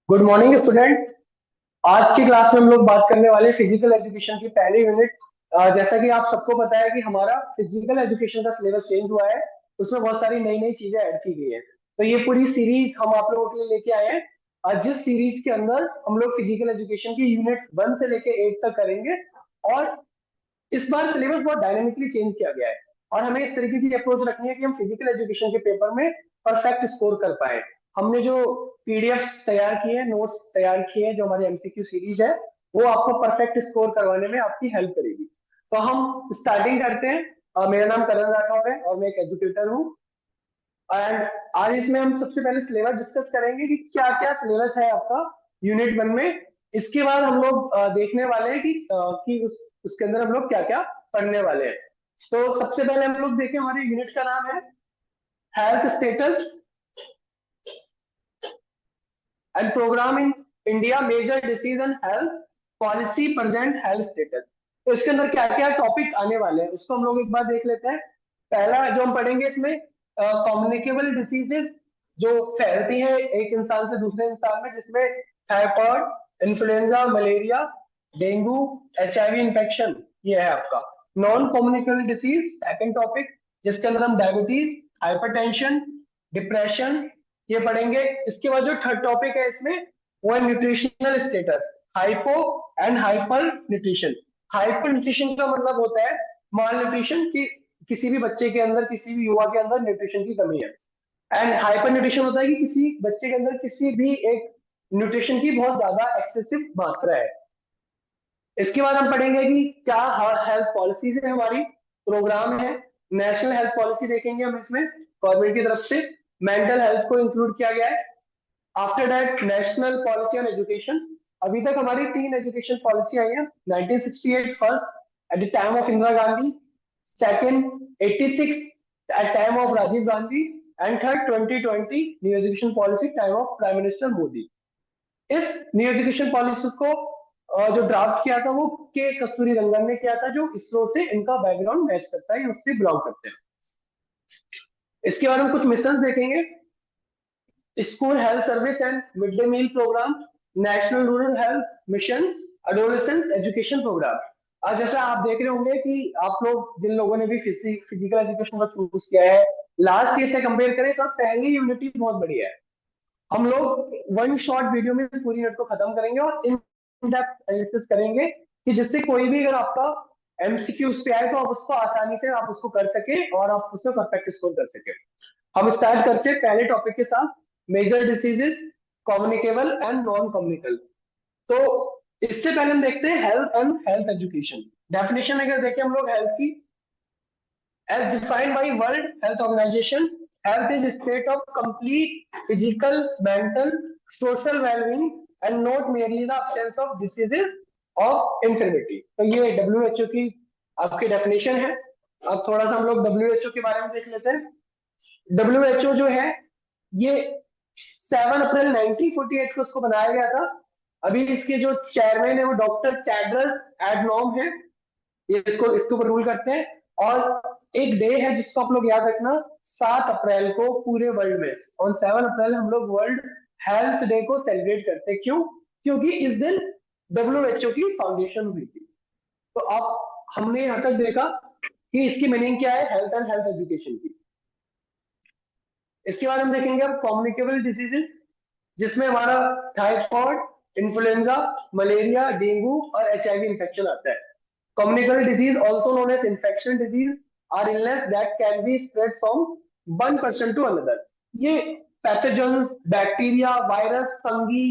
Good morning student. आज की class में हम लोग बात करने वाले फिजिकल एजुकेशन की पहली यूनिट। जैसा कि आप सबको पता है कि हमारा फिजिकल एजुकेशन का सिलेबस चेंज हुआ है। उसमें बहुत सारी नई नई चीजें ऐड की गई है। तो ये पूरी सीरीज हम आप लोगों के लिए लेके आए हैं। जिस सीरीज के अंदर हम लोग फिजिकल एजुकेशन की यूनिट 1 से लेके 8 तक करेंगे। और इस बार सिलेबस बहुत डायनेमिकली चेंज किया गया है। और हमें इस तरीके की अप्रोच रखनी है कि हम फिजिकल एजुकेशन के पेपर में परफेक्ट स्कोर कर पाए। हमने जो पीडीएफ तैयार किए हैं, नोट्स तैयार किए हैं, जो हमारी एमसीक्यू सीरीज है, वो आपको परफेक्ट स्कोर करवाने में आपकी हेल्प करेगी। तो हम स्टार्टिंग करते हैं। मेरा नाम करण राठौर है और मैं एक एजुकेटर हूँ। एंड आज इसमें हम सबसे पहले सिलेबस डिस्कस करेंगे कि क्या क्या सिलेबस है आपका यूनिट 1 में। इसके बाद हम लोग देखने वाले हैं कि उसके अंदर हम लोग क्या क्या पढ़ने वाले हैं। तो सबसे पहले हम लोग देखें, हमारे यूनिट का नाम है health status and programme in India, major disease and health policy, present health status. तो इसके अंदर क्या क्या टॉपिक आने वाले हैं उसको हम लोग एक बार देख लेते हैं। पहला जो हम पढ़ेंगे इसमें कम्युनिकेबल डिसीजेस, जो फैलती है एक इंसान से दूसरे इंसान में, जिसमें typhoid, influenza, malaria, dengue, HIV infection, ये है आपका। Non communicable disease second topic, जिसके अंदर हम डायबिटीज, हाइपरटेंशन, डिप्रेशन, ये पढ़ेंगे। इसके बाद जो थर्ड टॉपिक है इसमें, वो है nutritional status, hypo and hyper nutrition. Hyper nutrition का मतलब होता है माल न्यूट्रिशन, की किसी भी बच्चे के अंदर, किसी भी युवा के अंदर न्यूट्रिशन की कमी है। एंड हाइपर न्यूट्रिशन होता है कि किसी बच्चे के अंदर किसी भी एक न्यूट्रिशन की बहुत ज्यादा एक्सेसिव मात्रा है। इसके बाद हम पढ़ेंगे कि क्या हेल्थ पॉलिसीज है हमारी, प्रोग्राम है, नेशनल हेल्थ पॉलिसी देखेंगे हम इसमें गवर्नमेंट की तरफ से। मेंटल हेल्थ को इंक्लूड किया गया है। After that national policy on education. अभी तक हमारी 3 एजुकेशन पॉलिसी आई है। 1968 first at the time of Indira Gandhi, second 86 at time of Rajiv Gandhi, and third 2020 new education policy time of prime minister Modi. इस न्यू एजुकेशन पॉलिसी को जो ड्राफ्ट किया था वो के कस्तूरी रंगन ने किया था, जो इसरो से इनका बैकग्राउंड मैच करता है, उससे बिलोंग करते हैं। इसके बाद हम कुछ मिशन देखेंगे। School health service and mid day meal programme, national rural health mission, adolescence education programme. आज जैसा आप देख रहे होंगे कि आप लोग जिन लोगों ने भी फिजिकल एजुकेशन को चूज किया है, लास्ट ईयर से कंपेयर करें तो पहली यूनिटी बहुत बढ़िया है। हम लोग वन शॉट वीडियो में पूरी यूनिट को खत्म करेंगे और इन डेप्थ एनालिसिस करेंगे, कि जिससे कोई भी अगर आपका एमसीक्यू उस पे आए तो आप उसको आसानी से आप उसको कर सके और आप उसमें परफेक्ट स्कोर कर सके। हम स्टार्ट करते हैं पहले टॉपिक के साथ, major diseases, communicable and non communicable. तो इससे पहले हम देखते हैं health and health education. Definition अगर देखें हम लोग हेल्थ की, as defined by World Health Organization, health is a state of complete physical, mental, social well-being and not merely the absence of diseases of infirmity। तो ये WHO की आपकी definition है। अब थोड़ा सा हम लोग WHO के बारे में देख लेते हैं। WHO जो है, ये 7 अप्रैल 1948 को इसको बनाया गया था। अभी इसके जो चेयरमैन है वो डॉक्टर टेड्रस एडनॉम है, ये इसको इसके ऊपर रूल करते हैं। और एक डे है जिसको आप लोग याद रखना, 7 अप्रैल को पूरे वर्ल्ड में, ऑन 7 अप्रैल हम लोग वर्ल्ड हेल्थ डे को सेलिब्रेट करते हैं। क्यों? क्योंकि इस दिन WHO की फाउंडेशन हुई थी। तो अब हमने यहां तक देखा कि इसकी मीनिंग क्या है हेल्थ एंड हेल्थ एजुकेशन की। इसके बाद हम देखेंगे अब कम्युनिकेबल डिजीजेस, जिसमें हमारा टाइफाइड, इन्फ्लुएंजा, मलेरिया, डेंगू और एचआईवी इन्फेक्शन आता है। Communicable disease, also known as infection disease, are illness that can be spread from one person to another। ये पैथोजेंस, बैक्टीरिया, वायरस, फंगी,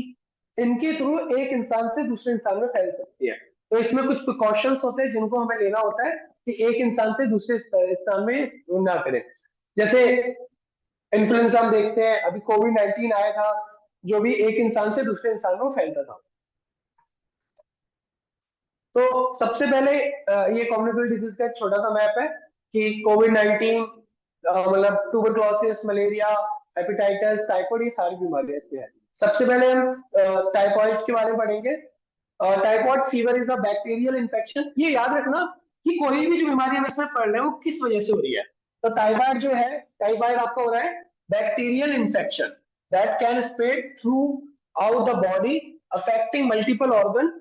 इनके थ्रू एक इंसान से दूसरे इंसान में फैल सकती है। तो इसमें कुछ प्रिकॉशंस होते हैं जिनको हमें लेना होता है कि एक इंसान से दूसरे इंसान में ना करें। जैसे इन्फ्लुएंजा हम देखते हैं, अभी कोविड-19 आया था, जो भी एक इंसान से दूसरे इंसान में फैलता था। तो सबसे पहले ये कम्युनिकेबल डिजीज का एक छोटा सा मैप है कि कोविड-19 मतलब ट्यूबरक्लोसिस, मलेरिया, हेपेटाइटिस, टाइफाइड, ये सारी बीमारियां इसमें है। सबसे पहले हम टाइफाइड के बारे में पढ़ेंगे। Typhoid fever is a bacterial infection. ये याद रखना कि कोई भी जो बीमारी हम इसमें पढ़ रहे हो किस वजह से हो रही है। तो टाइफाइड जो है, टाइफाइड आपका हो रहा है bacterial infection. that can spread throughout the body, affecting multiple organ.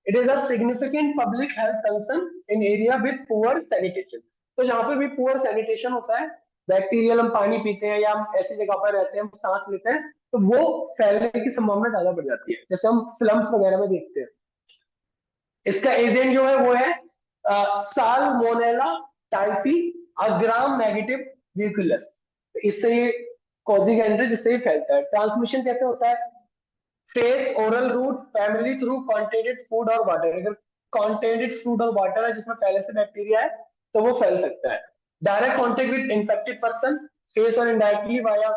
It is a significant public health concern in area with poor sanitation. तो जहाँ पे भी poor sanitation होता है, बैक्टीरियल हम पानी पीते हैं या हम ऐसी जगह पर रहते हैं, हम सांस लेते हैं, तो वो फैलने की संभावना ज्यादा बढ़ जाती है, जैसे हम स्लम्स वगैरह में देखते हैं। इसका एजेंट जो है वो है साल्मोनेला टाइपी ग्राम नेगेटिव व्यूकुलस। इससे ये कॉजिंग एजेंट है जिससे ये फैलता है। ट्रांसमिशन कैसे होता है? फेस, ओरल रूट, फैमिली थ्रू कॉन्टेनेड फूड और वाटर। अगर कॉन्टेनेड फूड और वाटर है जिसमें पहले से बैक्टीरिया है तो वो फैल सकता है। Direct contact with infected person, faeces और indirectly via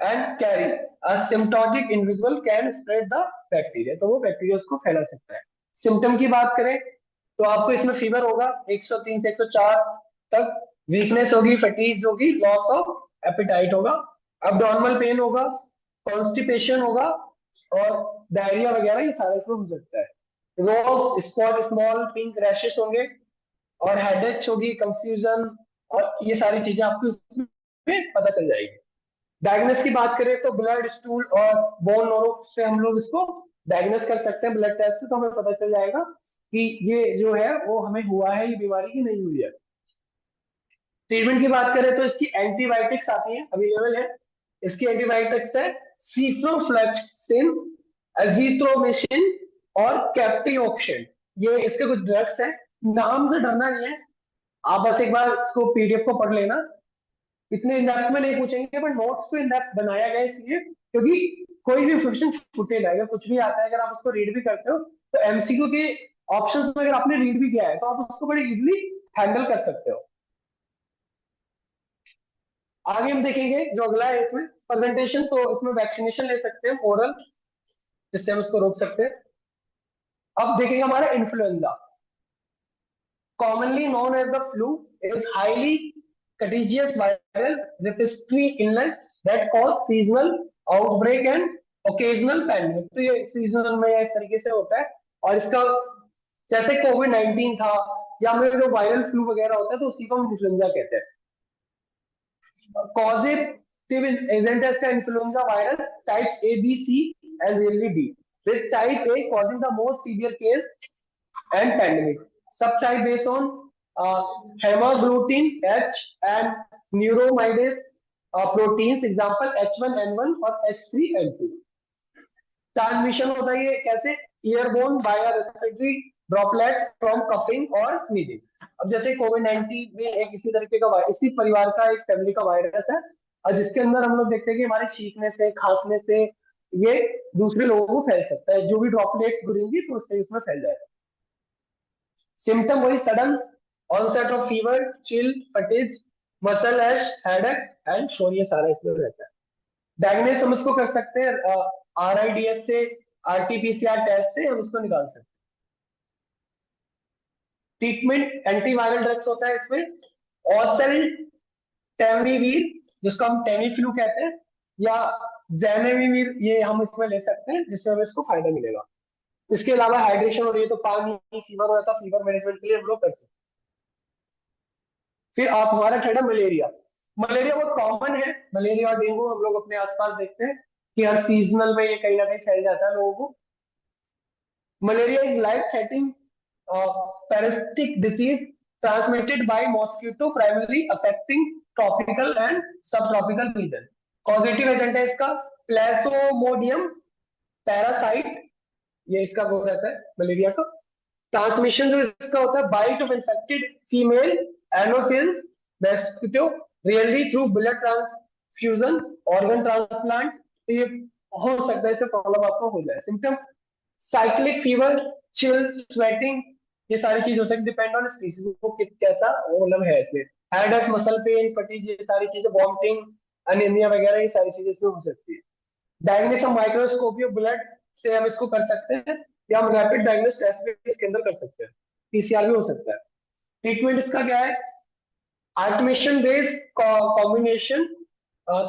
and carry a symptomatic individual can spread the bacteria, तो वो बैक्टीरिया उसको फैला सकता है। सिम्टम की बात करें तो आपको इसमें फीवर होगा 103 से 104 तक, वीकनेस होगी, फटीग होगी, लॉस ऑफ एपेटाइट होगा, अब्डोमिनल पेन होगा, कॉन्स्टिपेशन होगा और डायरिया वगैरह, ये सारा इसमें हो सकता है। रोज, स्पॉट, स्मॉल पिंक रैशेस होंगे और हेडेक होगी, कंफ्यूजन, और ये सारी चीजें आपको इसमें पता चल जाएगी। डायग्नोस की बात करें तो ब्लड, स्टूल और बोन नोरो से हम लोग इसको डायग्नोस कर सकते हैं ब्लड टेस्ट से, तो हमें पता चल जाएगा कि ये जो है वो हमें हुआ है ये बीमारी की नहीं हुई है। ट्रीटमेंट की बात करें तो इसकी एंटीबायोटिक्स आती है, अवेलेबल है। इसकी एंटीबायोटिक्स है सिफ्लोफ्लेक्सिन, एजिथ्रोमिसिन और कैप्टियोक्सिन। ये इसके कुछ ड्रग्स हैं। नाम से डरना नहीं है, आप बस एक बार इसको पीडीएफ को पढ़ लेना। इतने इंडेप्थ में नहीं पूछेंगे, पर नोट्स को इंडेप्थ बनाया गया इसलिए क्योंकि कोई भी क्वेश्चन छूटे ना, अगर कुछ भी आता है, अगर आप उसको रीड भी करते हो तो एमसीक्यू के ऑप्शंस में अगर आपने रीड भी किया है तो आप उसको बड़े इजीली हैंडल कर सकते हो। आगे हम देखेंगे जो अगला है इसमें प्रेजेंटेशन, तो इसमें वैक्सीनेशन ले सकते हैं ओरल, जिससे हम उसको रोक सकते हैं। अब देखेंगे हमारा influenza, commonly known as the flu, is highly contagious viral respiratory illness that cause seasonal outbreak and occasional pandemic। तो ये सीजनल में इस तरीके से होता है, और इसका जैसे कोविड-19 था या हमें जो वायरल फ्लू वगैरह होता है तो उसी को हम इन्फ्लुएंजा कहते हैं। कॉजेटिव एजेंट है इसका influenza virus types A, B, C and really D, with type A causing the most severe case and pandemic. Subtype based on hemagglutinin H and neuromydes proteins, example H1N1 और H3N2। Transmission होता है ये कैसे? Airborne via respiratory droplet from coughing और sneezing. अब जैसे कोविड-19 में एक इसी तरीके का इसी परिवार का एक फैमिली का वायरस है, और जिसके अंदर हम लोग देखते हैं कि हमारे छींकने से, खांसने से ये दूसरे लोगों को फैल सकता है, जो भी ड्रॉपलेट्स गिरेंगी तो उससे इसमें फैल जाएगा। सिम्टम वही sudden onset of fever, chill, fatigue, muscle ache, headache and sore, ये सारा इसमें रहता है। डायग्नोस हम इसको कर सकते हैं आरआईडीएस से, आरटीपीसीआर टेस्ट से हम इसको निकाल सकते हैं। ट्रीटमेंट एंटीवायरल ड्रग्स होता है इसमें, ओसेल्टामिविर जिसको हम टेमीफ्लू कहते हैं, या ज़ैनेमिविर, ये हम इसमें ले सकते हैं जिससे हमें इसको फायदा मिलेगा। इसके अलावा हाइड्रेशन हो रही है तो पानी, फीवर हो रहा था, फीवर मैनेजमेंट के लिए हम लोग कर सकते हैं। फिर आप हमारा खड़ा मलेरिया। मलेरिया बहुत कॉमन है, मलेरिया और डेंगू हम लोग अपने आसपास देखते हैं कि हर सीजनल में ये कहीं ना कहीं फैल जाता है लोगों को। Malaria is life threatening parasitic disease transmitted by mosquito primarily affecting tropical and subtropical region। causative agent है इसका प्लाज्मोडियम पैरासाइट, ये इसका वो रहता है मलेरिया का। ट्रांसमिशन जो इसका होता है bite of infected female anopheles mosquito, really through blood transfusion, organ transplant, तो ये हो सकता है इससे प्रॉब्लम आपको हो जाए। Symptom cyclic fever, chill, sweating, ये सारी चीज हो सकती है, डिपेंड ऑन स्पीसीज को कैसा मतलब है इसमें। हेडेक, मसल पेन, फटीग, ये सारी चीजें, वॉमिटिंग, एनीमिया वगैरह, ये सारी चीजें इसमें हो सकती है। डायग्नोस हम माइक्रोस्कोपी ब्लड से हम इसको कर सकते हैं, या हम रैपिड डायग्नोस टेस्ट भी इसके अंदर कर सकते हैं, पीसीआर भी हो सकता है। ट्रीटमेंट इसका क्या है? आर्टिमिशन बेस्ड कॉम्बिनेशन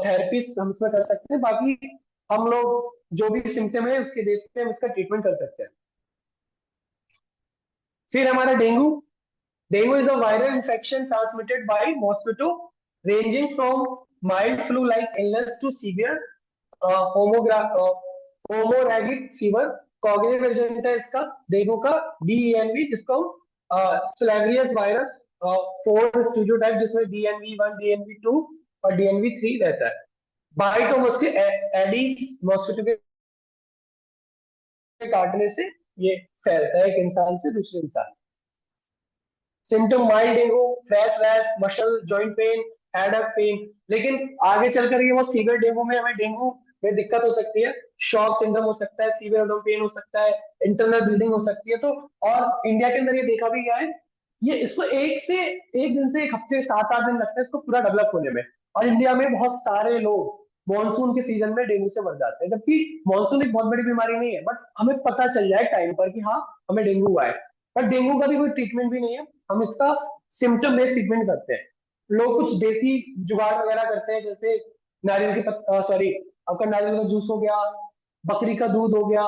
थेरेपी हम इसमें कर सकते हैं, बाकी हम लोग जो भी सिम्टम है उसके बेस पे हम इसका ट्रीटमेंट कर सकते हैं। फिर हमारा dengue. Dengue is a viral infection transmitted by mosquito, ranging from mild flu like illness to severe haemorrhagic fever, cognitive agent है इसका डेंगू का डीएनवी, जिसको फ्लैवियस वायरस 4 स्टीरियोटाइप, जिसमें डीएनवी 1, डीएनवी 2 और डीएनवी 3 रहता है। बाइट ऑफ उसके Aedes mosquito के काटने से ये फैलता है एक इंसान से दूसरे इंसान। Symptom mild dengue, fresh rash, muscle joint pain, headache pain. लेकिन आगे चलकर ये वो सीवियर डेंगू में हमें डेंगू में दिक्कत हो सकती है, शॉक सिंड्रोम हो सकता है, सीवियर एब्डोमेन पेन हो सकता है, इंटरनल ब्लीडिंग हो सकती है। तो और इंडिया के अंदर ये देखा भी गया है, ये इसको एक दिन से एक हफ्ते 7-8 दिन लगता है इसको पूरा डेवलप होने में। और इंडिया में बहुत सारे लोग मानसून के सीजन में डेंगू से मर जाते हैं, जबकि मानसून एक बहुत बड़ी बीमारी नहीं है, बट हमें पता चल जाए टाइम पर कि हाँ हमें डेंगू हुआ है। पर डेंगू का भी कोई ट्रीटमेंट भी नहीं है, हम इसका सिम्टम बेस्ड ट्रीटमेंट करते हैं। लोग कुछ देसी जुगाड़ वगैरह करते हैं, जैसे नारियल की सॉरी आपका नारियल का जूस हो गया, बकरी का दूध हो गया,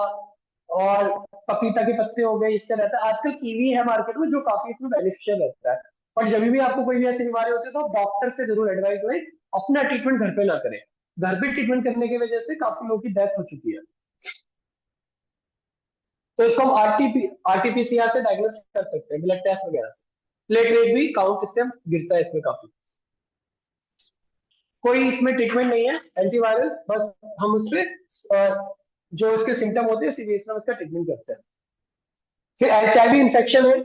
और पपीता के पत्ते हो गए, इससे रहता है। आजकल कीवी है मार्केट में जो काफी इसमें बेनिफिशियल रहता है। और जब भी आपको कोई भी ऐसी बीमारी होती है तो डॉक्टर से जरूर एडवाइस लें, अपना ट्रीटमेंट घर पे ना करें। घर पे ट्रीटमेंट करने की वजह से काफी लोगों की डेथ हो चुकी है। तो इसको हम आरटीपीसीआर से डायग्नोस कर सकते हैं, ब्लड टेस्ट वगैरह से। प्लेट रेट भी काउंट इससे गिरता है इसमें काफी। कोई इसमें ट्रीटमेंट नहीं है एंटीवायरल, बस हम उसपे जो इसके सिम्टम होते हैं उसी बेस में उसका ट्रीटमेंट करते हैं। फिर एचआईवी इन्फेक्शन है।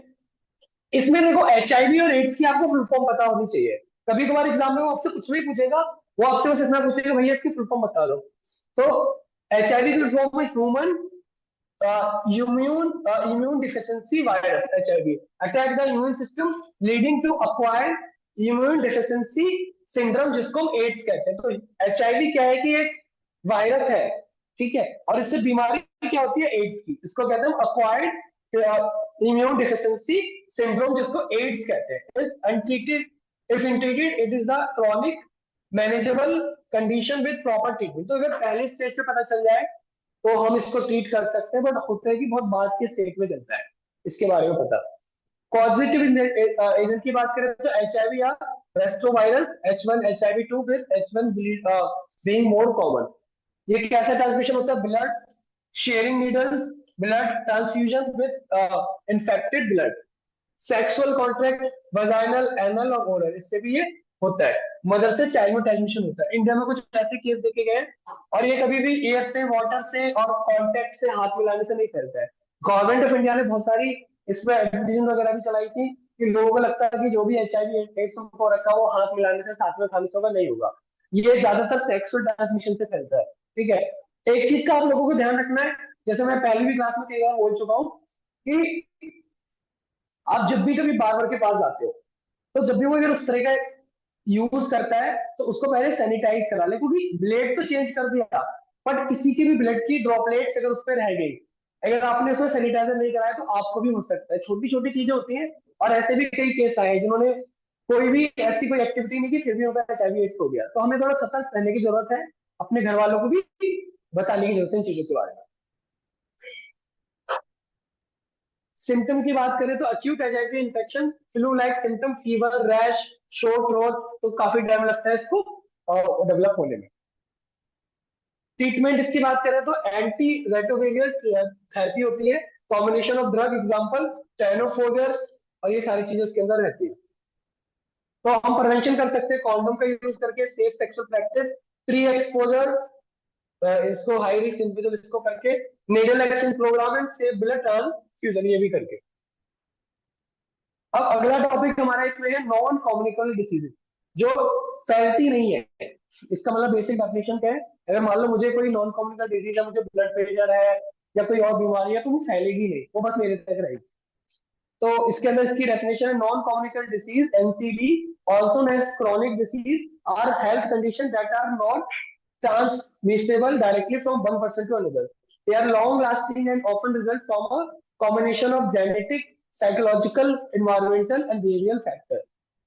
इसमें देखो एचआईवी और एड्स की आपको फुल फॉर्म पता होनी चाहिए। कभी कभार एग्जाम में वो आपसे कुछ नहीं पूछेगा, वो आपसे बस इतना पूछेगा भैया इसकी फुल फॉर्म बता दो। तो एचआईवी की फुल फॉर्म है human immune deficiency virus, HIV attack the immune system leading to acquired immune deficiency syndrome, जिसको हम एड्स कहते हैं। तो HIV क्या है कि एक वायरस है, ठीक है, और इससे बीमारी क्या होती है एड्स की, इसको कहते हैं acquired immune deficiency syndrome, जिसको एड्स कहते हैं। इस untreated, if untreated it is a chronic manageable condition with proper treatment। तो अगर पहले स्टेज पे पता चल जाए तो हम इसको ट्रीट कर सकते हैं, बट होता है कि बहुत बाद के स्टेट में चलता है इसके बारे में पता। पॉजिटिव एजेंट की बात करें तो एचआईवी या रेस्ट्रोवायरस H1 HIV2 with H1 being more common. ये कैसा ट्रांसमिशन होता है, blood sharing needles, blood transfusion with infected blood, sexual contract vaginal anal और ओरल, इससे भी ये होता है। मदर से चाइल्ड में ट्रांसमिशन होता है। इंडिया में कुछ ऐसे केस देखे गए हैं, और ये कभी भी एयर से, वाटर से और कॉन्टेक्ट से, हाथ मिलाने से नहीं फैलता है। गवर्नमेंट ऑफ इंडिया ने बहुत सारी इसमें एडवर्टाइजमेंट वगैरह भी चलाई थी कि लोगों को लगता है कि जो भी एचआईवी एड्स हो रखा है वो हाथ मिलाने से, साथ में खाने से होगा, नहीं होगा। ये ज्यादातर सेक्सुअल ट्रांसमिशन से फैलता है, ठीक है। एक चीज का आप लोगों को ध्यान रखना है, जैसे मैं पहली भी क्लास में कई बार बोल चुका हूँ कि आप जब भी कभी बार्बर के पास जाते हो, तो जब भी वो अगर उस तरह का यूज करता है तो उसको पहले सैनिटाइज करा ले, क्योंकि ब्लेड तो चेंज कर दिया, बट किसी की भी ब्लड की ड्रॉपलेट्स अगर उस पर रह गई, अगर आपने उसमें सैनिटाइजर नहीं कराया तो आपको भी हो सकता है। छोटी छोटी चीजें होती हैं, और ऐसे भी कई केस आए जिन्होंने कोई भी ऐसी कोई एक्टिविटी नहीं की, फिर भी उनका एचआईवी एड्स हो गया। तो हमें थोड़ा सतर्क रहने की जरूरत है, अपने घर वालों को भी बताने की जरूरत है इन चीजों के बारे में। सिम्टम की बात करें तो acute HIV infection, flu like symptom, fever, rash, शोर थ्रोट, तो काफी टाइम लगता है इसको डेवलप होने में। ट्रीटमेंट इसकी बात करें तो एंटी रेट्रोवायरल थेरेपी होती है, combination of drug, example tenofovir, और ये सारी चीजें इसके अंदर रहती है। तो हम प्रिवेंशन कर सकते हैं कॉन्डोम का यूज करके, safe sexual practice, pre exposure, इसको हाई रिस्क इंडिविजुअल इसको करके, needle exchange programme and safe blood transfusion, ये भी करके। अब अगला टॉपिक हमारा इसमें है नॉन कम्युनिकेबल डिसीजेज, जो फैलती नहीं है। इसका मतलब बेसिक डेफिनेशन क्या है, अगर मान लो मुझे कोई नॉन कम्युनिकेबल डिजीज है, मुझे ब्लड प्रेशर है या कोई और बीमारी है, तो वो फैलेगी नहीं, वो बस मेरे तक रहेगी। तो इसके अंदर इसकी डेफिनेशन है, non communicable disease NCD also known as chronic disease are health condition that are not transmissible directly from one person to another. They are long lasting and often result from a combination of genetic, psychological, environmental and behavioural factor.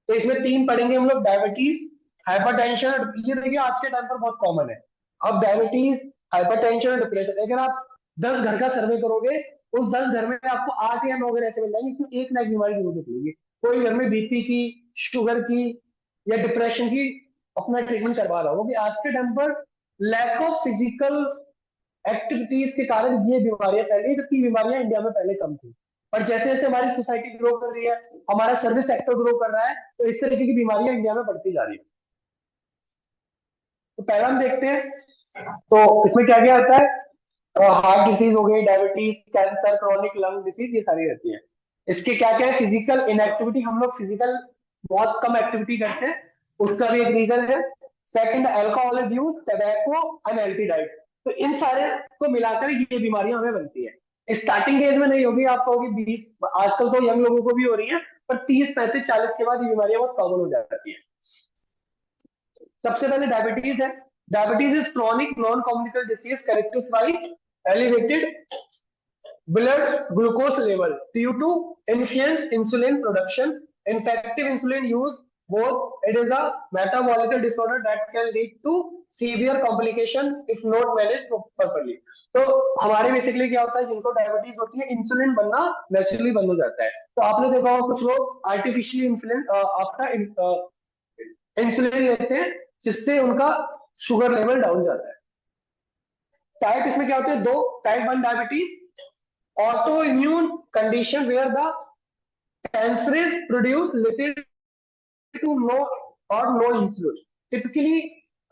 तो इसमें 3 पढ़ेंगे हम लोग, diabetes, hypertension. ये देखिए आज के time पर बहुत कॉमन है। अब डायबिटीज, हाइपरटेंशन और डिप्रेशन, अगर आप 10 घर का सर्वे करोगे, उस 10 घर में आपको 8 या 9 घर ऐसे मिल जाएंगे इसमें एक ना एक बीमारी जरूर निकलेगी। कोई घर में बीपी की, शुगर की या डिप्रेशन की अपना ट्रीटमेंट करवा रहा हो, क्योंकि आज के टाइम पर लैक ऑफ फिजिकल एक्टिविटीज के कारण ये बीमारियां फैल रही है, जबकि बीमारियां इंडिया में पहले कम थी। पर जैसे जैसे हमारी सोसाइटी ग्रो कर रही है, हमारा सर्विस सेक्टर ग्रो कर रहा है, तो इस तरीके की बीमारियां इंडिया में बढ़ती जा रही है। तो पहला हम देखते हैं, तो इसमें क्या क्या आता है। हार्ट डिसीज हो गई, diabetes, cancer, chronic lung disease, ये सारी रहती है। इसके क्या क्या है, फिजिकल इनएक्टिविटी, हम लोग फिजिकल बहुत कम एक्टिविटी करते हैं, उसका भी एक रीजन है। Second, alcohol abuse, tobacco, unhealthy diet. तो इन सारे को मिलाकर ये बीमारियां हमें बनती है। स्टार्टिंग एज में नहीं होगी, आप कहोगे 20, आजकल तो यंग लोगों को भी हो रही है, पर 30, 35, 40 के बाद ये बीमारियां बहुत कॉमन हो जाती है। सबसे पहले डायबिटीज है। Diabetes is chronic non communicable disease characterised by elevated blood glucose level due to influence insulin production. Infective insulin use both, it is a metabolic disorder that can lead to severe complication if not managed properly. तो हमारे basically क्या होता है, जिनको diabetes होती है, insulin बनना naturally बंद हो जाता है। तो आपने देखा होगा कुछ लोग आर्टिफिशियली इंसुलिन आपका इंसुलिन लेते हैं, जिससे उनका शुगर लेवल डाउन जाता है। टाइप इसमें क्या होते हैं, दो। Type 1 diabetes, autoimmune condition where the pancreas produce little to no or no insulin. Typically,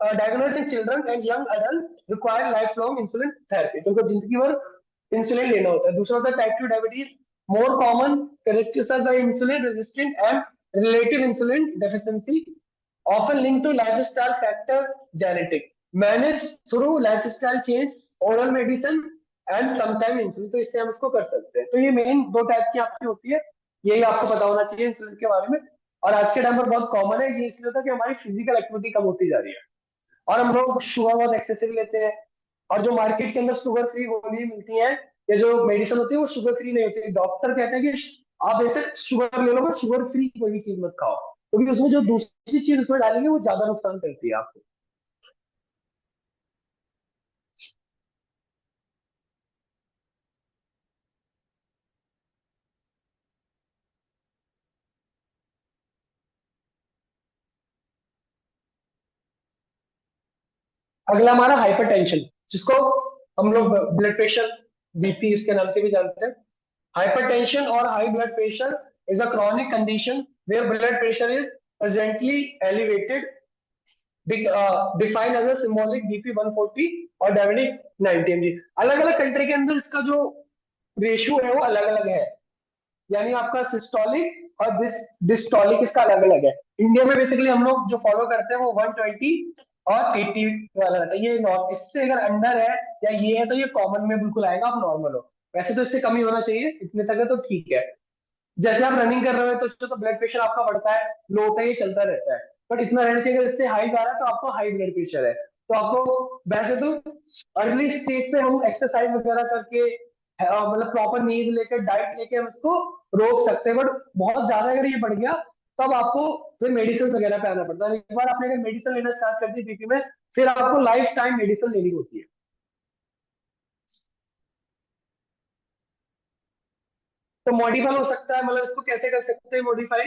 diagnosed in children and young adults require lifelong insulin therapy. तो उनको जिंदगी भर इंसुलिन लेना होता है। दूसरा होता है type 2 diabetes, more common characteristics are insulin resistant and relative insulin deficiency, often linked to lifestyle factor, genetic, managed through lifestyle change, oral medicine and sometime insulin. तो इससे हम इसको कर सकते हैं। तो ये मेन दो टाइप की आपकी होती है, यही आपको पता होना चाहिए इंसुलिन के बारे में। और आज के टाइम पर बहुत कॉमन है ये, इसलिए होता है कि हमारी फिजिकल एक्टिविटी कम होती जा रही है और हम लोग शुगर बहुत एक्सेसिव लेते हैं। और जो मार्केट के अंदर शुगर फ्री गोली मिलती है या जो मेडिसिन होती है, वो शुगर फ्री नहीं होती है। डॉक्टर कहते हैं कि आप ऐसे शुगर ले लो, बस शुगर फ्री कोई भी चीज मत खाओ, क्योंकि उसमें जो दूसरी चीज उसमें डालेंगे वो ज्यादा नुकसान करती है आपको। अगला हमारा हाइपरटेंशन, जिसको हम लोग ब्लड प्रेशर, बीपी उसके नाम से भी जानते हैं। हाइपरटेंशन और high blood pressure is a chronic condition where blood pressure is presently elevated, defined as a symbolic BP 140 और डायबिटिक 90 mg। अलग अलग कंट्री के अंदर इसका जो रेशियो है वो अलग अलग है, यानी आपका सिस्टोलिक और डिस्टोलिक इसका अलग अलग है। इंडिया में बेसिकली हम लोग जो फॉलो करते हैं वो 120 और 80 वाला रहता है। ये इससे अगर अंडर है या ये है तो ये कॉमन में बिल्कुल आएगा, आप नॉर्मल हो। वैसे तो इससे कम ही होना चाहिए, इतने तक है तो ठीक है। जैसे आप रनिंग कर रहे हो तो ब्लड प्रेशर आपका बढ़ता है, लो होता है, ये चलता रहता है। बट इतना रहना चाहिए, अगर इससे हाई जा रहा है तो आपको हाई ब्लड प्रेशर है। तो आपको वैसे तो अर्ली स्टेज पे हम एक्सरसाइज वगैरह करके मतलब प्रॉपर नींद लेकर डाइट लेके हम इसको रोक सकते हैं। बट बहुत ज्यादा अगर ये बढ़ गया तब आपको फिर मेडिसिन वगैरह पे आना पड़ता है। एक बार आपने अगर मेडिसिन लेना स्टार्ट कर दी बीपी में, फिर आपको लाइफ टाइम मेडिसिन लेनी होती है। तो मॉडिफाई हो सकता है, मतलब इसको कैसे कर सकते हैं मॉडिफाई।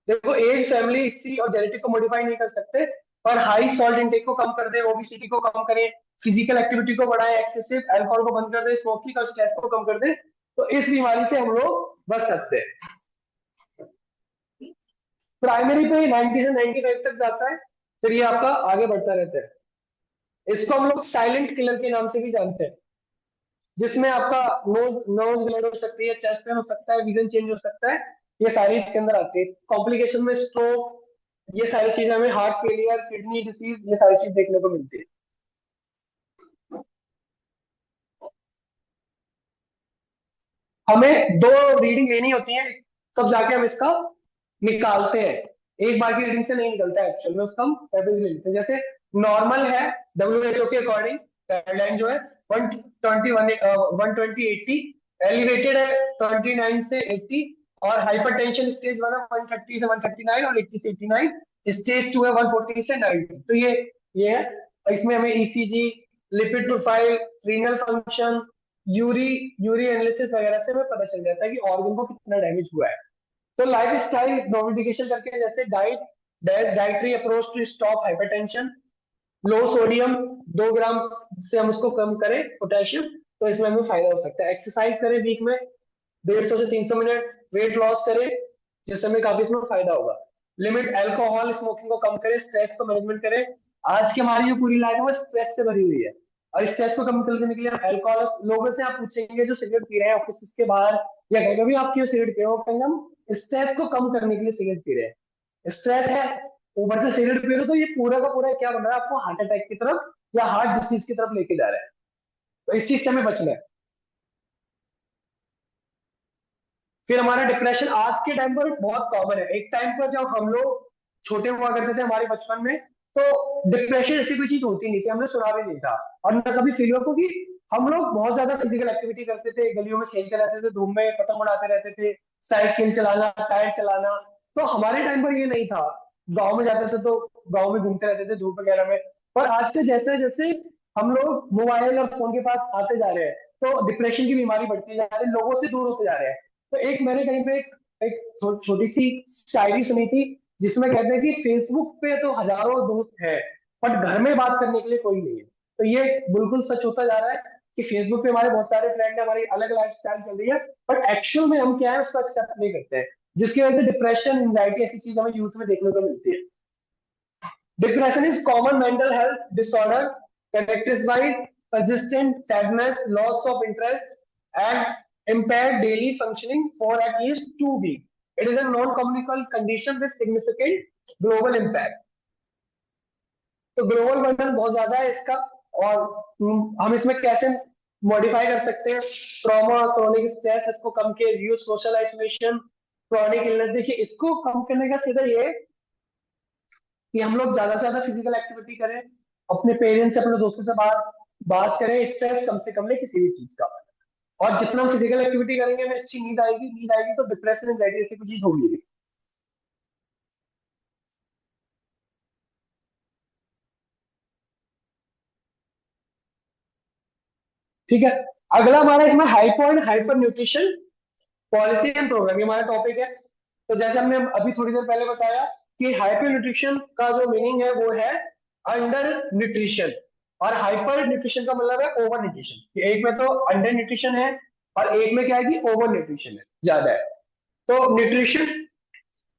देखो, एज, फैमिली हिस्ट्री और जेनेटिक को मॉडिफाई नहीं कर सकते, पर हाई सॉल्ट इंटेक को कम कर दे, ओबेसिटी को कम करें, फिजिकल एक्टिविटी को बढ़ाएं, एक्सेसिव अल्कोहल को बंद कर दे, स्मोकिंग और स्ट्रेस को कम कर दे, तो इस बीमारी से हम लोग बच सकते हैं। प्राइमरी पे 90 से 95 तक जाता है, फिर ये आपका आगे बढ़ता रहता है। इसको हम लोग साइलेंट किलर के नाम से भी जानते हैं, जिसमें आपका नोज नोज ब्लड हो सकती है, चेस्ट पेन हो सकता है, विजन चेंज हो सकता है। ये सारी इसके अंदर आती है। कॉम्प्लिकेशन में स्ट्रोक, ये सारी चीजें, हमें हार्ट फेलियर, किडनी डिसीज, ये सारी चीज देखने को मिलती है। हमें दो रीडिंग लेनी होती है, तब जाके हम इसका निकालते हैं। एक बार की रीडिंग से नहीं निकलता है, एक्चुअल में उसका हम एवरेज ले लेते हैं। जैसे नॉर्मल है डब्ल्यूएचओ के अकॉर्डिंग, गाइडलाइन जो है 120 120 80, एलिवेटेड है 29 से 80, और हाइपरटेंशन स्टेज 1 है 130 से 139 और 80 से 89, स्टेज 2 है 140 से 90। तो ये है। इसमें हमें ECG, lipid profile, renal function, Yuri Yuri analysis वगैरह से हमें पता चल जाता है कि ऑर्गन को कितना डैमेज हुआ है। तो लाइफ स्टाइल मॉडिफिकेशन करके, जैसे diet, dietary approach to stop hypertension, low sodium 2 gram से हम उसको कम करें पोटेशियम, तो इसमें हमें फायदा हो सकता है। एक्सरसाइज करें वीक में 150 से 300 मिनट, वेट लॉस करें जिससे हमें काफी इसमें फायदा होगा। लिमिट अल्कोहल स्मोकिंग को कम करें, स्ट्रेस को मैनेजमेंट करें। आज की हमारी जो पूरी लाइफ है वो स्ट्रेस से भरी हुई है, और स्ट्रेस को कम करने के लिए अल्कोहल, लोगों से आप पूछेंगे जो सिगरेट पी रहे हैं ऑफिस के बाहर या कहीं भी, आप क्यों सिगरेट पी रहे हो, वो कहेंगे हम स्ट्रेस को कम करने के लिए सिगरेट पी रहे हैं। स्ट्रेस है, ऊपर से सिगरेट पी रहे हो, तो ये पूरा का पूरा क्या बन रहा है, आपको हार्ट अटैक की तरफ या हार्ट डिसीज की तरफ लेके जा रहा है। तो इस चीज से हमें बचना है। फिर हमारा डिप्रेशन आज के टाइम पर बहुत कॉमन है। एक टाइम पर जब हम लोग छोटे हुआ करते थे हमारे बचपन में, तो डिप्रेशन ऐसी कोई चीज होती नहीं थी, हमने सुना भी नहीं था और न कभी फील हुआ, क्योंकि हम लोग बहुत ज्यादा फिजिकल एक्टिविटी करते थे, गलियों में खेलते रहते थे, धूप में पतंग उड़ाते रहते थे, साइकिल चलाना, टायर चलाना। तो हमारे टाइम पर ये नहीं था। गाँव में जाते थे तो गाँव में घूमते रहते थे धूप वगैरह में। पर आज से जैसे जैसे हम लोग मोबाइल और फोन के पास आते जा रहे हैं, तो डिप्रेशन की बीमारी बढ़ती जा रही है, लोगों से दूर होते जा रहे हैं। तो एक मैंने कहीं पे एक छोटी सी शायरी सुनी थी, जिसमें कहते हैं कि फेसबुक पे तो हजारों दोस्त हैं, बट घर में बात करने के लिए कोई नहीं है। तो ये बिल्कुल सच होता जा रहा है कि फेसबुक पे हमारे बहुत सारे फ्रेंड है, हमारी अलग लाइफ स्टाइल चल रही है, बट एक्चुअल में हम क्या है उसको एक्सेप्ट नहीं करते हैं, जिसकी वजह से डिप्रेशन, एंजाइटी ऐसी चीज हमें यूथ में देखने को मिलती है। Depression is common mental health disorder characterized by persistent sadness, loss of interest, and impaired daily functioning for at least 2 weeks. It is a non-communicable condition with significant global impact. तो global burden बहुत ज्यादा है इसका, और हम इसमें कैसे modify कर सकते हैं? ट्रॉमा, क्रोनिक स्ट्रेस, इसको कम के reduce social isolation, chronic illness. देखिए, इसको कम करने का सीधा ये है कि हम लोग ज्यादा से ज्यादा फिजिकल एक्टिविटी करें, अपने पेरेंट्स से, अपने दोस्तों से बात करें, स्ट्रेस कम से कम ले किसी भी चीज का। और जितना हम फिजिकल एक्टिविटी करेंगे, हमें अच्छी नींद आएगी तो डिप्रेशन, एंजाइटी ऐसी कोई चीज होगी नहीं। ठीक है। अगला हमारा इसमें hypo and hyper nutrition policy and programme, ये हमारा टॉपिक है। तो जैसे हमने अभी थोड़ी देर पहले बताया कि हाइपर न्यूट्रिशन का जो मीनिंग है वो है अंडर न्यूट्रिशन, और हाइपर न्यूट्रिशन का मतलब है ओवर न्यूट्रिशन। एक में तो अंडर न्यूट्रिशन है और एक में क्या है कि ओवर न्यूट्रिशन है, ज्यादा है। तो न्यूट्रिशन,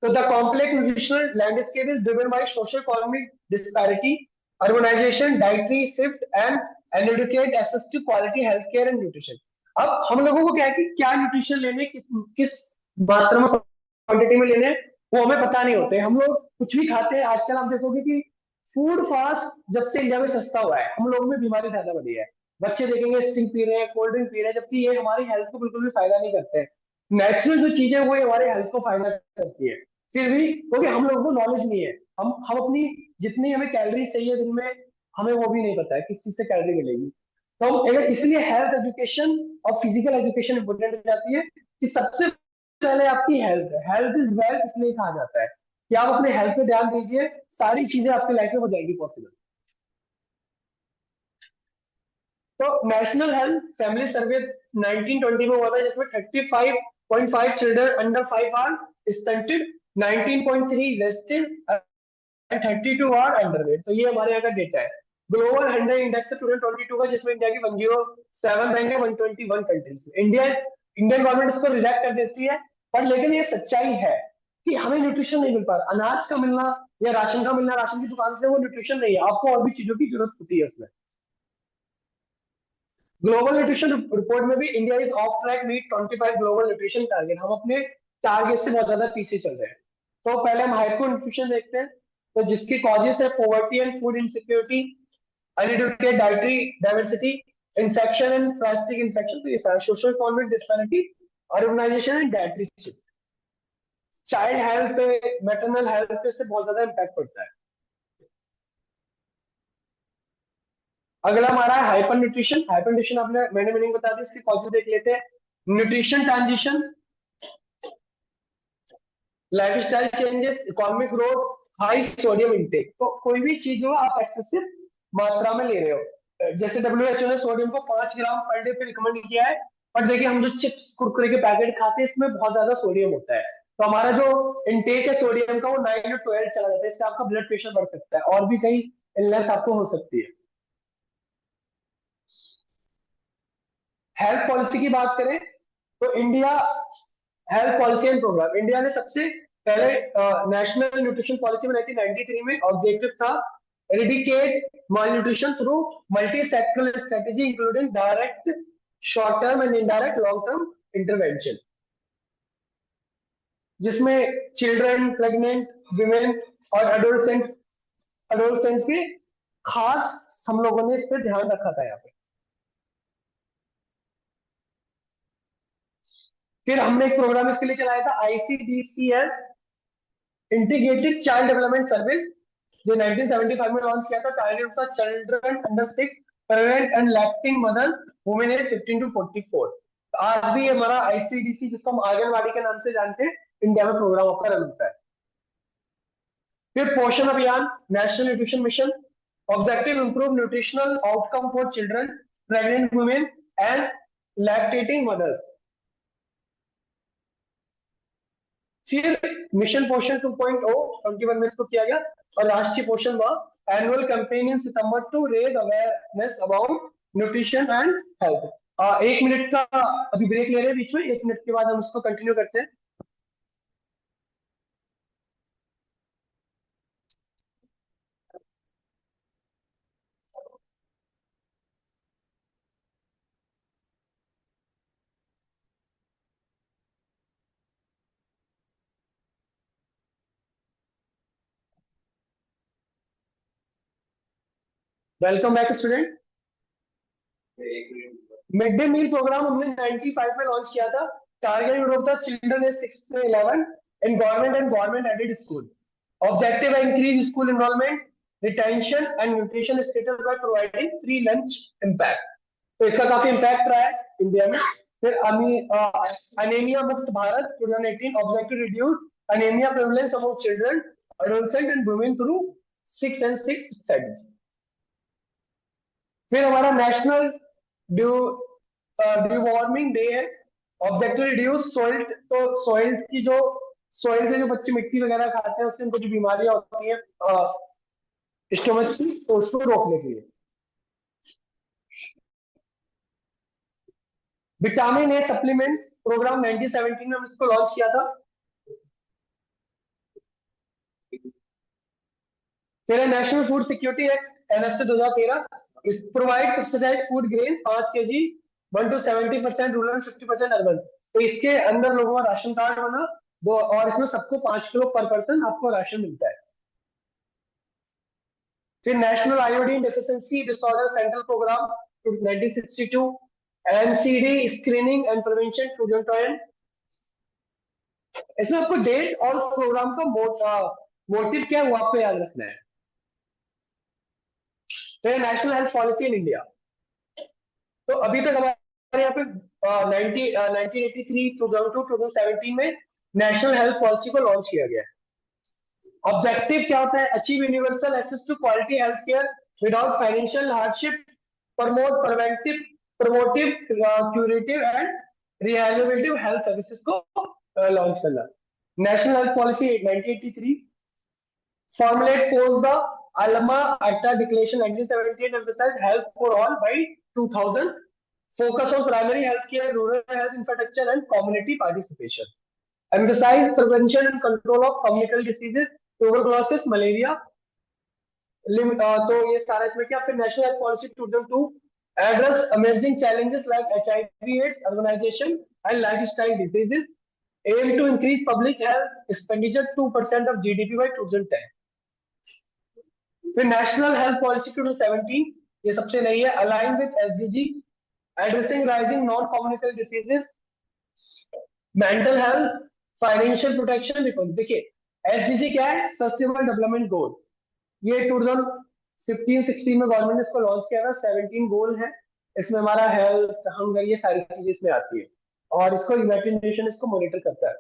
तो the complex nutritional landscape is driven by socio-economic disparity, urbanization, dietary shift, and inadequate access to quality healthcare and nutrition. अब हम लोगों को क्या है कि क्या न्यूट्रिशन लेने, किस मात्रा में, क्वांटिटी में लेने, वो हमें पता नहीं होते। हम लोग कुछ भी खाते हैं। आजकल आप देखोगे कि फूड फास्ट जब से इंडिया में सस्ता हुआ है, हम लोगों में बीमारी ज्यादा बढ़ी है। बच्चे देखेंगे स्टिंग पी रहे हैं, कोल्ड ड्रिंक पी रहे हैं, जबकि ये हमारी हेल्थ को बिल्कुल भी फायदा नहीं करते हैं। नेचुरल जो चीजें वो हमारे हेल्थ को फायदा करती है। फिर भी क्योंकि हम लोगों को नॉलेज नहीं है, हम अपनी जितनी हमें कैलोरी चाहिए दिन में, हमें वो भी नहीं पता है किस चीज से कैलोरी मिलेगी। तो हम अगर, इसलिए हेल्थ एजुकेशन और फिजिकल एजुकेशन इंपॉर्टेंट हो जाती है कि सबसे पहले आपकी हेल्थ है। हेल्थ इज वेल्थ इसलिए कहा जाता है कि आप अपने हेल्थ पे ध्यान दीजिए, सारी चीजें आपकी लाइफ में हो जाएगी पॉसिबल। तो नेशनल हेल्थ फैमिली सर्वे 1920 में हुआ था, जिसमें 35.5 children under 5 are stunted, 19.3 rested and 32 are underweight. तो ये हमारे यहाँ का डेटा है। ग्लोबल हंड्रेड इंडेक्स है 2022 का, जिसमें इंडिया की 107 रैंक है 121 कंट्रीज में। इंडियन गवर्नमेंट इसको रिजेक्ट कर देती है, पर लेकिन ये सच्चाई है कि हमें न्यूट्रिशन नहीं मिल पा रहा। अनाज का मिलना या राशन का मिलना, राशन की दुकान से, वो न्यूट्रिशन नहीं है, आपको और भी चीजों की जरूरत होती है उसमें। ग्लोबल न्यूट्रिशन रिपोर्ट में भी India is off track meet 25 global nutrition target. हम अपने टारगेट से बहुत ज्यादा पीछे चल रहे हैं। तो पहले हम हाइपो न्यूट्रिशन देखते हैं। तो जिसके कॉजेस है poverty and food insecurity, uneducated dietary diversity, infection and plastic infection, तो ये सारा social economic disparity, urbanisation and dietary shift. Child health पे, मैटरनल हेल्थ पे से बहुत ज्यादा इम्पैक्ट पड़ता है। अगला हमारा है हाइपर न्यूट्रिशन। हाइपर न्यूट्रिशन आपने, मैंने मीनिंग बता दी, इसकी कॉजेस देख लेते हैं। Nutrition transition, lifestyle changes, economic growth, high sodium intake. तो कोई भी चीज हो आप एक्सेसिव मात्रा में ले रहे हो। जैसे डब्ल्यूएचओ ने सोडियम को 5 ग्राम पर डे पे रिकमेंड किया है, पर देखिए हम जो चिप्स कुरकुरे के पैकेट खाते हैं, इसमें बहुत ज्यादा सोडियम होता है। तो हमारा जो इंटेक है सोडियम का, वो 9 और 12 चला जाता है। इससे आपका ब्लड प्रेशर बढ़ सकता है और भी कई इलनेस आपको हो सकती है। हेल्थ पॉलिसी की बात करें तो India health policy and programme, India ने सबसे पहले नेशनल न्यूट्रिशन पॉलिसी बनाई थी 93 में। ऑब्जेक्टिव था eradicate mall nutrition through multi sectoral strategy including direct, short term and indirect long term intervention, जिसमें चिल्ड्रन, प्रेग्नेंट विमेन और एडोलसेंट पे खास हम लोगों ने इस पर ध्यान रखा था यहाँ पे। फिर हमने एक प्रोग्राम इसके लिए चलाया था ICDCS, integrated child development service, जो 1975 में लॉन्च किया था। टारगेट था children under 6, pregnant and lactating mothers, women age 15 to 44। तो आज भी हमारा ICDC, जिसको हम आंगनबाड़ी के नाम से जानते हैं, इंडिया में प्रोग्राम आपका रन होता है। फिर पोषण अभियान, national nutrition mission, objective improve nutritional outcome for children, pregnant women and lactating mothers. फिर मिशन पोषण 2.0 21 में इसको किया गया, और Rashtriya Poshan Maah annual campaign in September to raise awareness about nutrition and health. 1 minute का अभी ब्रेक ले रहे हैं बीच में, 1 मिनट के बाद हम इसको कंटिन्यू करते हैं। Welcome back student. Mid day meal programme हमने 95 में लॉन्च किया था। टारगेट ग्रुप था children age 6 to 11 in government and government aided school. Objective है increase school enrolment, retention and nutrition status by providing free lunch impact. तो इसका काफी impact रहा है इंडिया में। फिर अनीमिया मुक्त Bharat 2018, objective reduce anaemia prevalence among children, adolescent and women through 6 and 6 studies. फिर हमारा नेशनल डिवॉर्मिंग डे है, ऑब्जेक्टिव रिड्यूस सॉइल। तो सॉइल की जो सॉइल से जो बच्चे मिट्टी वगैरह खाते हैं, उससे उनको जो बीमारियां होती है स्टोमच की, तो उसको रोकने के लिए। विटामिन ए सप्लीमेंट प्रोग्राम 1917 में हम इसको लॉन्च किया था। फिर national food security act NFC 2013, इस provide subsidised food grain 5 kg 1 to 70% rural 50% urban. तो इसके अंदर लोगों का राशन कार्ड बना दो, और इसमें सबको 5 किलो पर पर्सन आपको राशन मिलता है। फिर national iodine deficiency disorder central programme 1962, NCD screening and prevention 2010। इसमें आपको डेट और प्रोग्राम का मोटिव क्या है वो आपको याद रखना है। तो national health policy in India, तो अभी तक हमारे यहाँ पे 1983 2002 2017 में नेशनल हेल्थ पॉलिसी को लॉन्च किया गया है। ऑब्जेक्टिव क्या होता है? Achieve universal access to quality health care without financial hardship, promote preventive, promotive, curative and rehabilitative health services को लॉन्च करना। National health policy 1983 formulate post the Alma Ata Declaration 1978, emphasize health for all by 2000, focus on primary health care, rural health infrastructure and community participation, emphasize prevention and control of communicable diseases, tuberculosis, malaria, तो ये सारा इसमें क्या। फिर national health policy 2002 address emerging challenges like HIV/AIDS, urbanization and lifestyle diseases, aim to increase public health expenditure 2% of GDP by 2010। फिर national health policy 2017, ये सबसे नई है, align with SDG, addressing rising non communicable diseases, mental health, financial protection. देखिए SDG क्या है? Sustainable development goal. ये 2015-16 में गवर्नमेंट ने इसको लॉन्च किया था। 17 गोल है इसमें, हमारा हेल्थ, हंगर, ये सारी चीजें इसमें आती है, और इसको यूनाइटेड नेशन इसको मॉनिटर करता है।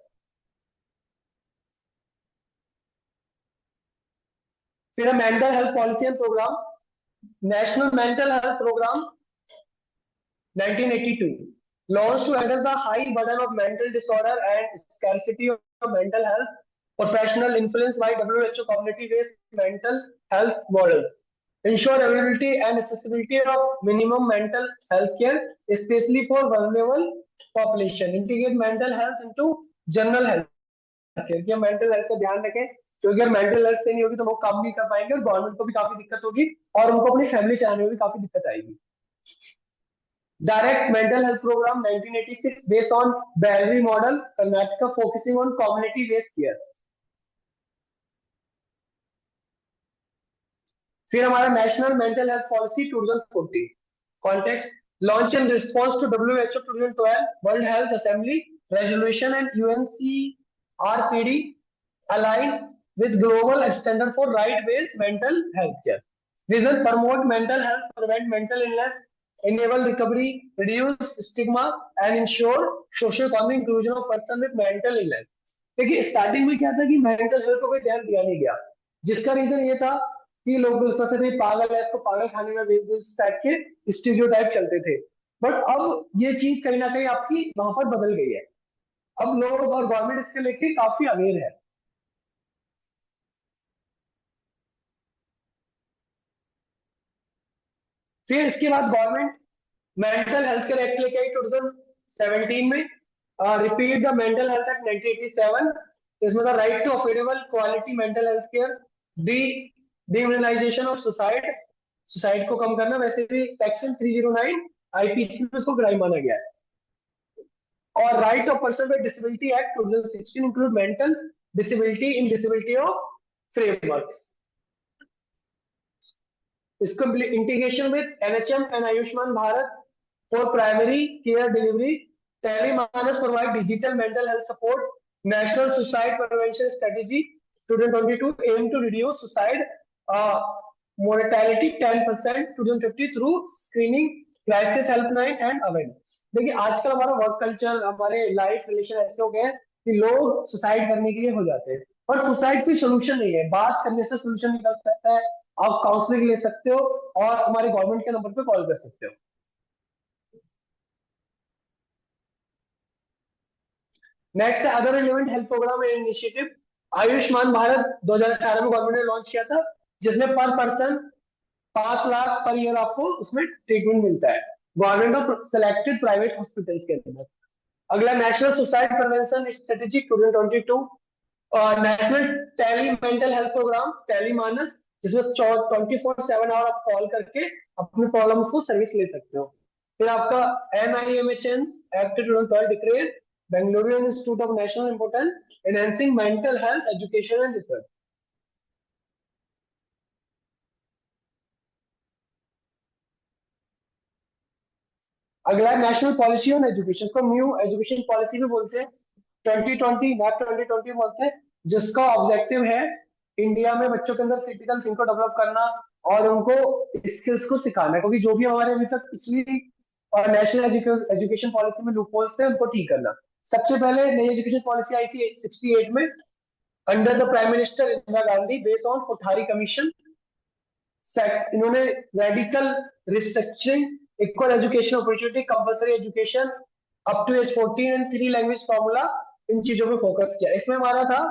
फिर mental health policy and program, national mental health program 1982, launched to address the high burden of mental disorder and scarcity of mental health professional influenced by WHO community-based mental health models। ensure availability and accessibility of minimum mental health care, especially for vulnerable population, integrate mental health into general health care, कि mental health का ध्यान रखें, क्योंकि अगर mental health सही नहीं होगी तो वो काम नहीं कर पाएंगे और गवर्नमेंट को भी काफी दिक्कत होगी और उनको अपनी फैमिली चलाने में भी काफी दिक्कत आएगी। Direct mental health programme 1986 based on Bellary model Karnataka focusing on community based care. फिर हमारा national mental health policy 2014 context launch in response to WHO 2012 world health assembly resolution and UNCRPD align with global standard for right-based mental health care. Vision promote mental health, prevent mental illness, enable recovery, reduce stigma, and ensure socio-economic inclusion of person with mental illness. देखिए starting में क्या था कि mental health को कोई ध्यान दिया नहीं गया, जिसका रीजन ये था कि लोग सोचते थे पागल है, इसको पागल खाने में भेज दो, इस टाइप के स्टीरियोटाइप चलते थे। बट अब ये चीज कहीं ना कहीं आपकी वहां पर बदल गई है, अब लोग और गवर्नमेंट इसके लेके काफी अवेयर है। फिर इसके बाद government mental health care act लेके आई 2017 में, repeat the mental health act 1987। इसमें था right to affordable quality mental health care, de decriminalization of suicide, suicide को कम करना, वैसे भी सेक्शन 309 आईपीसी में उसको क्राइम माना गया है। और right of person with disability act 2016 include mental disability in disability of frameworks. इसको integration with NHM and Ayushman Bharat for primary care delivery, Telemanus provide digital mental health support, National Suicide Prevention Strategy 2022 aim to reduce suicide mortality 10% 2050 through screening, crisis helpline and awareness। देखिए आजकल हमारा work culture, हमारे life relation ऐसे हो गए हैं कि लोग सुसाइड करने के लिए हो जाते हैं, और सुसाइड कोई सोल्यूशन नहीं है, बात करने से सोल्यूशन निकल सकता है। आप काउंसलिंग ले सकते हो और हमारे गवर्नमेंट के नंबर पे कॉल कर सकते हो। Next other relevant health program and initiative, Ayushman Bharat 2018 में गवर्नमेंट ने लॉन्च किया था, जिसमें पर पर्सन 5 लाख पर ईयर आपको उसमें ट्रीटमेंट मिलता है government of selected private hospitals के अंदर। अगला national suicide prevention strategy 2022, national tele mental health programme tele Manas, जिसमें 24/7 आवर आप कॉल करके अपनी प्रॉब्लम्स को सर्विस ले सकते हो। फिर आपका NIMHN act 2012 declare Bengaluru Institute of National Importance, enhancing mental health education and research। अगला नेशनल पॉलिसी ऑन एजुकेशन, को न्यू एजुकेशन पॉलिसी भी बोलते हैं, 2020 नॉट 2020 बोलते हैं, जिसका ऑब्जेक्टिव है इंडिया में बच्चों के अंदर क्रिटिकल थिंक को डेवलप करना और उनको स्किल्स को सिखाना, क्योंकि जो भी हमारे अभी तक पिछली और नेशनल एजुकेशन पॉलिसी में लूपहोल्स थे उनको ठीक करना। सबसे पहले नई एजुकेशन पॉलिसी आई थी 68 में under the prime minister Indira Gandhi based on Kothari commission. इन्होंने radical restructuring equal education opportunity compulsory education up to age 14 and 3 language formula, इन चीजों पे फोकस किया। इसमें हमारा था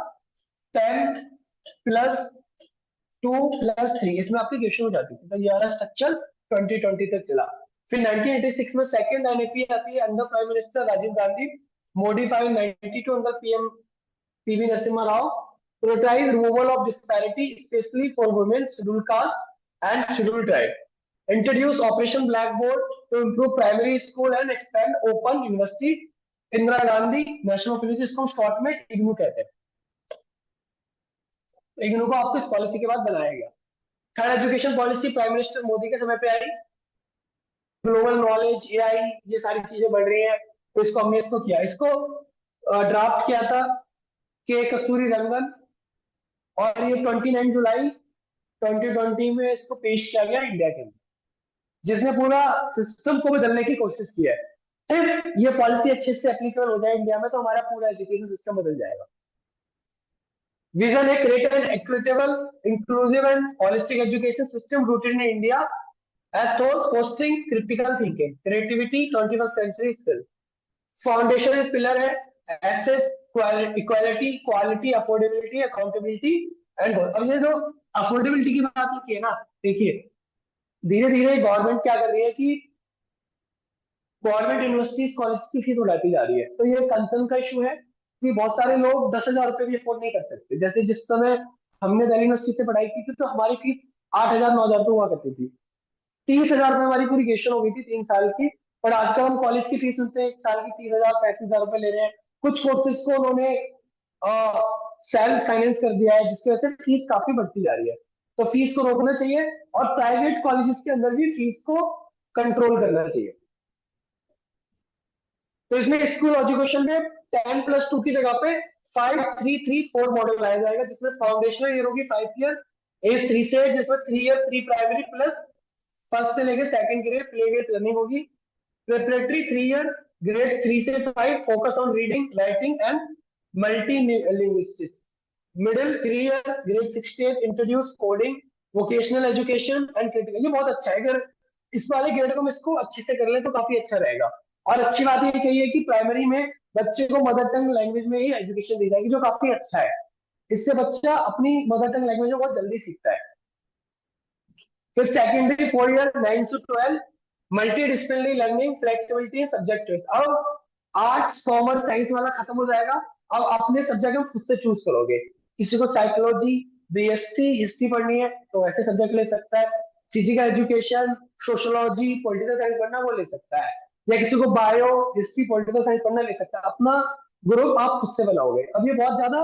10 प्लस 2 प्लस 3, इसमें आपकी क्वेश्चन हो जाती थी, तो ये वाला स्ट्रक्चर 2020 तक चला। फिर 1986 में सेकंड एनईपी आती है under prime minister Rajiv Gandhi, modified 92 under PM PV Narasimha Rao, prioritize removal of disparity especially for women, scheduled caste and scheduled tribe, introduce operation blackboard to improve primary school and expand open university, Indira Gandhi national open university, इसको short में इग्नू कहते हैं। इग्नू को आपको इस policy के बाद बनाया गया। Third education policy prime minister Modi के समय पे आई, ग्लोबल नॉलेज, AI, ये सारी चीजें बढ़ रही हैं, तो इसको हमने इसको किया, इसको ड्राफ्ट किया था के कस्तूरी रंगन, और ये 29 जुलाई 2020 में इसको पेश किया गया इंडिया के अंदर, जिसने पूरा सिस्टम को बदलने की कोशिश की है। सिर्फ ये पॉलिसी अच्छे से एप्लीकेबल हो जाए इंडिया में तो हमारा पूरा एजुकेशन सिस्टम बदल जाएगा। विजन है create an equitable inclusive and holistic education system rooted in India ethos fostering critical thinking creativity 21st century skill. Foundation pillar है access, equality, quality, affordability, accountability and. अब ये जो अफोर्डेबिलिटी की बात होती है ना, देखिए धीरे धीरे गवर्नमेंट क्या कर रही है कि गवर्नमेंट यूनिवर्सिटीज कॉलेज की फीस उड़ाती जा रही है। तो ये कंसर्न का इशू है कि बहुत सारे लोग 10,000 रुपए भी अफोर्ड नहीं कर सकते। जैसे जिस समय हमने दिल्ली यूनिवर्सिटी से पढ़ाई की थी तो हमारी फीस 8,000 9,000 रुपए हुआ करती थी। 30,000 रुपए हमारी पूरी ग्रेजुएशन हो गई थी 3 साल की। पर आजकल हम कॉलेज की फीस सुनते हैं 1 साल की 30,000 35,000 रुपए ले रहे हैं। कुछ कोर्सेज को उन्होंने सेल्फ फाइनेंस कर दिया है, जिसकी वजह से फीस काफी बढ़ती जा रही है। तो फीस को रोकना चाहिए और प्राइवेट कॉलेजेस के अंदर भी फीस को कंट्रोल करना चाहिए। तो इसमें स्कूल एजुकेशन में 10+2 की जगह पे 5-3-3-4 मॉडल लाया जाएगा, जिसमें फाउंडेशनल ईयर होगी 5 ईयर, A3 से जिसमें 3 year pre primary plus first से लेके second grade play based learning होगी। प्रिपरेटरी 3 ईयर, ग्रेड 3 से 5 focus on reading writing and multi linguistics. Middle 3 year, grade 6 से 8 introduce coding, vocational education and critical. ये बहुत अच्छा है, अगर इस वाले ग्रेड को हम इसको अच्छे से कर ले तो काफी अच्छा रहेगा। और अच्छी बात ये कही है कि प्राइमरी में बच्चे को मदर टंग लैंग्वेज में ही एजुकेशन दी जाएगी, जो काफी अच्छा है। इससे बच्चा अपनी मदर टंग लैंग्वेज में बहुत जल्दी सीखता है। फिर सेकेंडरी 4 ईयर 9 से 12 multi disciplinary learning flexibility subject choice. अब आर्ट्स कॉमर्स साइंस वाला खत्म हो जाएगा। अब अपने सब्जेक्ट में खुद से चूज करोगे। किसी को साइकोलॉजी बीएससी हिस्ट्री पढ़नी है तो ऐसे सब्जेक्ट ले सकता है। Physical education sociology political science पढ़ना वो ले सकता है। या किसी को बायो हिस्ट्री पॉलिटिकल साइंस पढ़ना ले सकता है। अपना ग्रुप आप खुद से बनाओगे। अब ये बहुत ज्यादा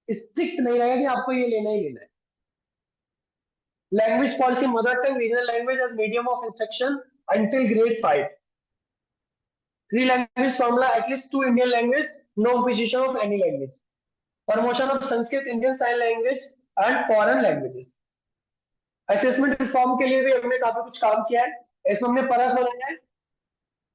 स्ट्रिक्ट नहीं रहेगा कि आपको ये लेना ही लेना है। Language policy, mother tongue, regional language as medium of instruction until grade 5. Three language formula, at least two Indian language, no imposition of any language. Promotion of Sanskrit, Indian Sign Language and foreign languages. Assessment reform के लिए भी हमने काफी कुछ काम किया है। इसमें हमने परख बनाया है।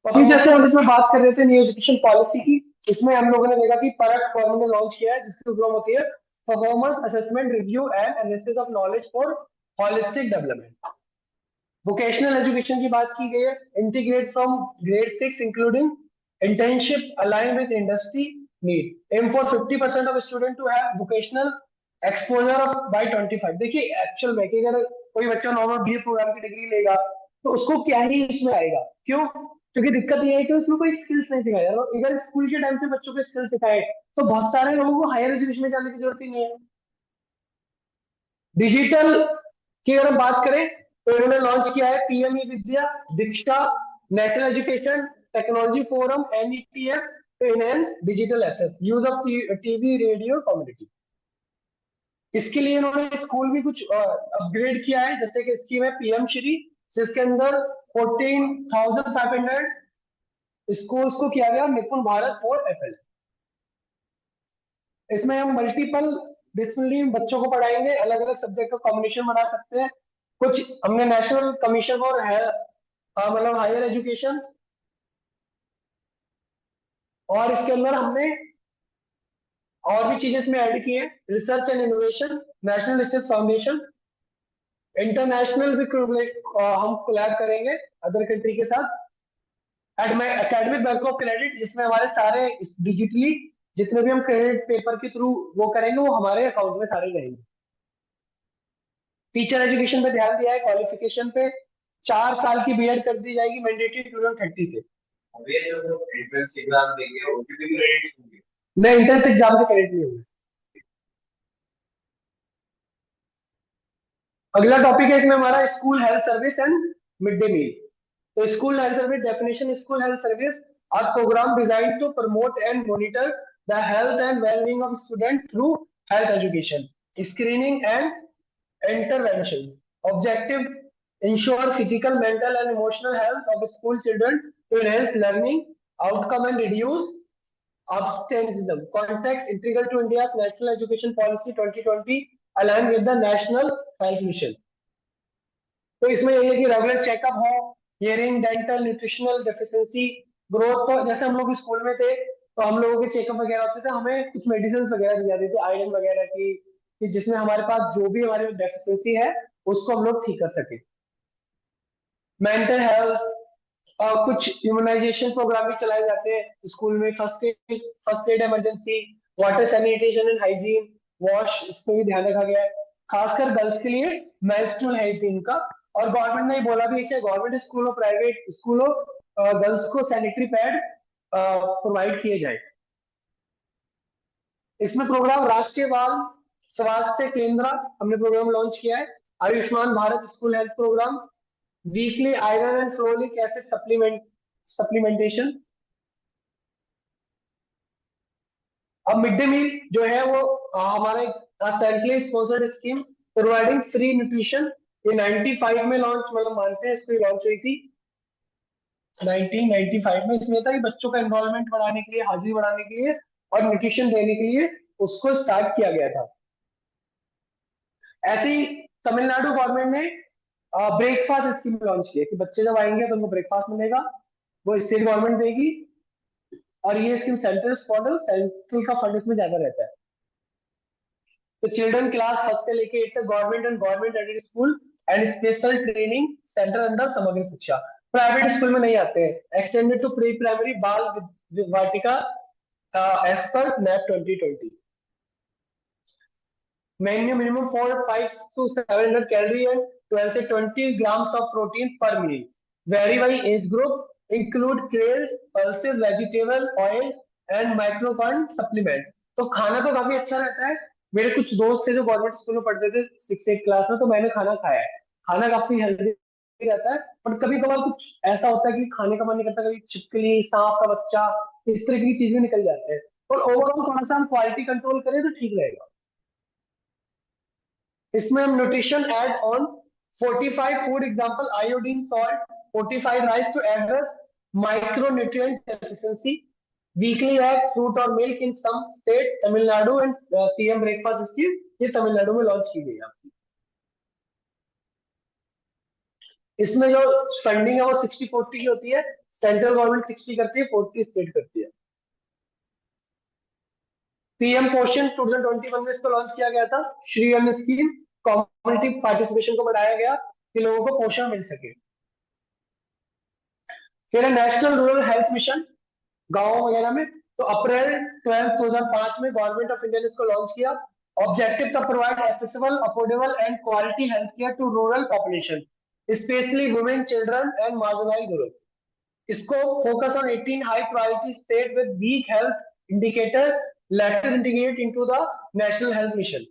अभी जैसे हम इसमें बात कर रहे थे न्यू एजुकेशन पॉलिसी की, इसमें हम लोगों ने देखा कि परख गवर्नमेंट ने लॉन्च किया है, जिसकी प्रॉब्लम होती है performance assessment review and analysis of knowledge for holistic development. Vocational education की बात की गई है, integrate from grade 6 including internship align with industry need. Aim for 50% of student to have vocational exposure of by 25। देखिए actual में कि अगर कोई बच्चा नॉर्मल बीए प्रोग्राम की डिग्री लेगा तो उसको क्या ही इसमें आएगा, क्यों? क्योंकि दिक्कत ये है कि उसमें कोई स्किल्स नहीं सिखाया। अगर स्कूल के टाइम से बच्चों को स्किल्स सिखाए तो बहुत सारे लोगों को हायर एजुकेशन में जाने की जरूरत ही नहीं है। डिजिटल की अगर हम बात करें तो इन्होंने लॉन्च किया है PM e Vidya Diksha national education technology forum NETF to enhance digital access use of TV radio community. इसके लिए इन्होंने स्कूल भी कुछ अपग्रेड किया है। जैसे कि स्कीम है पीएम श्री, जिसके अंदर 14,500 स्कूल्स को किया गया निपुण भारत फॉर एफएल। इसमें हम मल्टीपल डिसिप्लिनरी बच्चों को पढ़ाएंगे, अलग अलग सब्जेक्ट का कॉम्बिनेशन बना सकते हैं। कुछ हमने नेशनल कमीशन फॉर मतलब हायर एजुकेशन, और इसके अंदर हमने और भी चीजें इसमें ऐड की है। Research and innovation, national research foundation, international भी हम कोलैब करेंगे अदर कंट्री के साथ। एकेडमिक बैंक ऑफ क्रेडिट, जिसमें हमारे सारे डिजिटली जितने भी हम क्रेडिट पेपर के थ्रू वो करेंगे वो हमारे अकाउंट में सारे रहेंगे। टीचर एजुकेशन पे ध्यान दिया है। क्वालिफिकेशन पे 4 साल की बीएड कर दी जाएगी मैंडेटरी 2030 से। अभी जो एंट्रेंस एग्जाम देंगे उनके भी क्रेडिट होंगे? नहीं, एंट्रेंस एग्जाम के क्रेडिट नहीं होंगे। अगला टॉपिक है इसमें हमारा school health service and mid day meal. तो school health service definition, school health service are program design to promote and monitor the health and wellbeing of student through health education screening and interventions. Objective: ensure physical, mental, and emotional health of school children to enhance learning outcome and reduce absenteeism. Context: integral to India's National Education Policy 2020, aligned with the National Health Mission. तो इसमें ये है कि regular checkup हो, hearing, dental, nutritional deficiency, growth. तो जैसे हम लोग स्कूल में थे तो हम लोगों के चेकअप वगैरह होते थे, हमें कुछ मेडिसिन वगैरह दी जाती थी आयरन वगैरह की, कि जिसमें हमारे पास जो भी हमारे डेफिशिएंसी है उसको हम लोग ठीक कर सके। मेंटल हेल्थ और कुछ इम्यूनाइजेशन प्रोग्राम भी चलाए जाते हैं स्कूल में। First aid emergency, water sanitation and hygiene, wash, इस पर भी ध्यान रखा गया है, खासकर गर्ल्स के लिए मेंस्ट्रुअल हाइजीन का। और गवर्नमेंट ने बोला भी है, गवर्नमेंट स्कूल और प्राइवेट स्कूलों गर्ल्स को सैनिटरी पैड प्रोवाइड किए जाए। इसमें प्रोग्राम राष्ट्रीय बाल स्वास्थ्य केंद्र हमने प्रोग्राम लॉन्च किया है, Ayushman Bharat school health program, weekly iron and folic acid supplementation. अब मिड डे मील जो है वो हमारे centrally sponsored scheme providing free nutrition, ये 95 में लॉन्च, मतलब मानते हैं इसको लॉन्च हुई थी 1995 में। इसमें था कि बच्चों का इन्वॉल्वमेंट बढ़ाने के लिए, हाजिरी बढ़ाने के लिए और न्यूट्रिशन देने के लिए उसको स्टार्ट किया गया था। ऐसे ही तमिलनाडु गवर्नमेंट ने ब्रेकफास्ट स्कीम लॉन्च की है कि बच्चे जब आएंगे तो उनको ब्रेकफास्ट मिलेगा, वो स्टेट गवर्नमेंट देगी, और ये स्कीम सेंट्रल का फंड इसमें ज्यादा रहता है। तो चिल्ड्रन क्लास फर्स्ट से लेके 8 तक government and government aided school and special training centre अंदर समग्र शिक्षा। प्राइवेट स्कूल में नहीं आते हैं। Extended to pre primary Bal Vatika age पर NEP 2020। Menu minimum 5 to 700 calorie and 12 से 20 grams of protein per meal, vary by age group, include cereals, pulses, vegetable oil and माइक्रोकॉन सप्लीमेंट। तो खाना तो काफी अच्छा रहता है। मेरे कुछ दोस्त थे जो गवर्नमेंट स्कूल में पढ़ते थे 6-8 क्लास में, तो मैंने खाना खाया है, खाना काफी हेल्दी रहता है। पर कभी कभार कुछ ऐसा होता है कि खाने का मन नहीं करता, कभी छिपकली, सांप का बच्चा, इस तरह की चीजें निकल जाते हैं। और ओवरऑल थोड़ा सा हम क्वालिटी कंट्रोल करें तो ठीक रहेगा। इसमें हम nutrition add on 45 food example iodine salt, 45 rice to address micronutrient deficiency, weekly egg fruit और milk in some state, Tamil Nadu and CM breakfast scheme, ये तमिलनाडु में लॉन्च की गई है आपकी। इसमें जो फंडिंग है वो 60-40 की होती है, सेंट्रल गवर्नमेंट 60 करती है, 40 स्टेट करती है। पीएम पोषण 2021 में इसको लॉन्च किया गया था, श्री अन्न स्कीम, कम्युनिटी पार्टिसिपेशन को बढ़ाया गया कि लोगों को पोषण मिल सके। फिर नेशनल रूरल हेल्थ मिशन गांव वगैरह में, तो अप्रैल 12 2005 में गवर्नमेंट ऑफ इंडिया ने इसको लॉन्च किया। Objective to provide accessible, affordable and quality health care to rural population, specially women, children and marginalised group. इसको focus on 18 high priority state with weak health indicator, later integrate into the national health mission.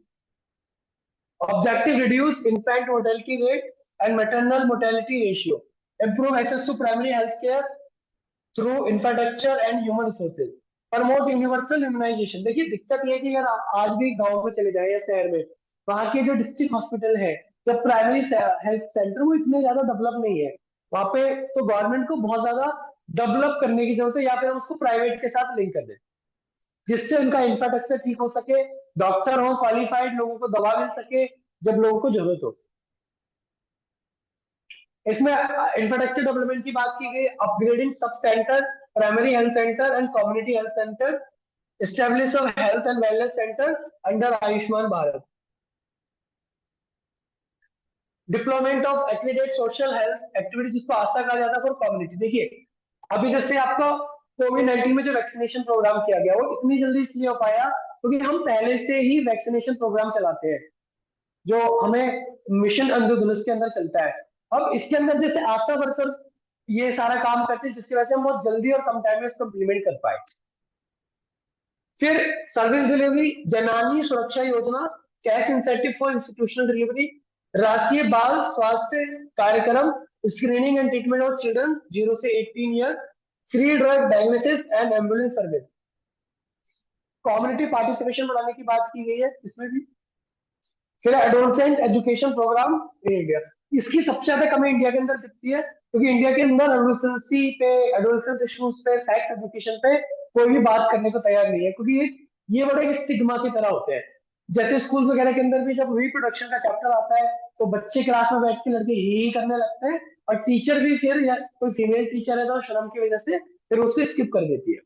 Objective reduce infant mortality rate and maternal mortality ratio. Improve access to primary health care through infrastructure and human resources. Promote universal immunization. देखिए दिक्कत ये है कि अगर आप आज भी गांव में चले जाएं या शहर में, वहाँ के जो डिस्ट्रिक्ट हॉस्पिटल है या प्राइमरी हेल्थ सेंटर, वो इतने ज्यादा डेवलप नहीं है। वहाँ पे तो गवर्नमेंट को बहुत ज्यादा डेवलप करने की जरूरत है, या फिर हम उसको प्राइवेट के साथ लिंक कर दें जिससे उनका इंफ्रास्ट्रक्चर ठीक हो सके, डॉक्टर हो क्वालिफाइड, लोगों को दवा मिल सके जब लोगों को जरूरत हो। इसमें इंफ्रास्ट्रक्चर डेवलपमेंट की बात की गई, upgrading sub centre, primary health centre and community health centre, establish of health and wellness centre under Ayushman Bharat, deployment of accredit social health activities, जिसको आशा कहा जाता है फॉर कम्युनिटी। देखिए अभी जैसे आपका कोविड-19 में जो वैक्सीनेशन प्रोग्राम किया गया, वो इतनी जल्दी इसलिए हो पाया क्योंकि हम पहले से ही वैक्सीनेशन प्रोग्राम चलाते हैं जो हमें मिशन इंद्रधनुष के अंदर चलता है। अब इसके अंदर जैसे आशा वर्कर ये सारा काम करते हैं, जिसकी वजह से हम बहुत जल्दी और कम टाइम में इसको इम्प्लीमेंट कर पाए। फिर service delivery, Janani Suraksha Yojana, cash incentive for institutional delivery, Rashtriya Bal Swasthya Karyakram, screening and treatment of children 0 से 18 year, free drug diagnosis and ambulance service. Community participation बढ़ाने की बात की गई है इसमें भी। फिर adolescent education program in India, इसकी सबसे ज्यादा कमी इंडिया के अंदर दिखती है क्योंकि इंडिया के अंदर एडोलसेंसी पे, एडोलसेंस इश्यूज पे, सेक्स एजुकेशन पे कोई भी बात करने को तैयार नहीं है, क्योंकि ये बड़ा एक स्टिग्मा की तरह होते हैं। जैसे स्कूल वगैरह के अंदर भी जब रिप्रोडक्शन का चैप्टर आता है तो बच्चे क्लास में बैठ के लड़के ही करने लगते हैं, और टीचर भी फिर, या कोई फीमेल टीचर है तो शर्म की वजह से फिर उसको स्किप कर देती है।